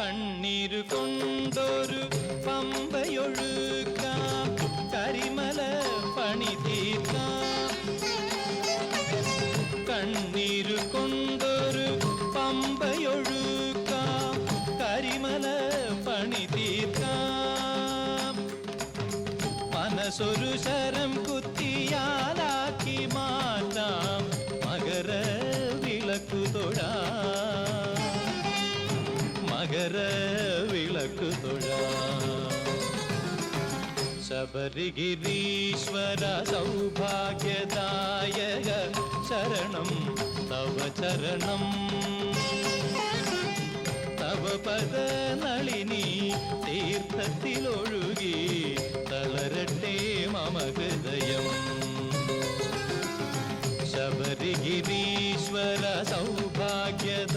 കണ്ണീരു കൊണ്ടൊരു പമ്പയൊഴുക്കാം കരിമല പണി തീർക്കാം കണ്ണീരു കൊണ്ടൊരു പമ്പയൊഴുക്കാം കരിമല പണി തീർക്കാം മനസ്സൊരു ശരം കുത്തിയാലാക്കി മാറ്റാം മകര വിളക്കു തൊഴാം മകര വിളക്കു തൊഴാം ശബരിഗിരീശ്വര സൗഭാഗ്യദായക ശരണം തവ ചരണം തവ പദ നളിനി തീർത്ഥത്തിലൊഴുകി തളരട്ടെ മമ ഹൃദയം ശബരിഗിരീശ്വര സൗഭാഗ്യദായക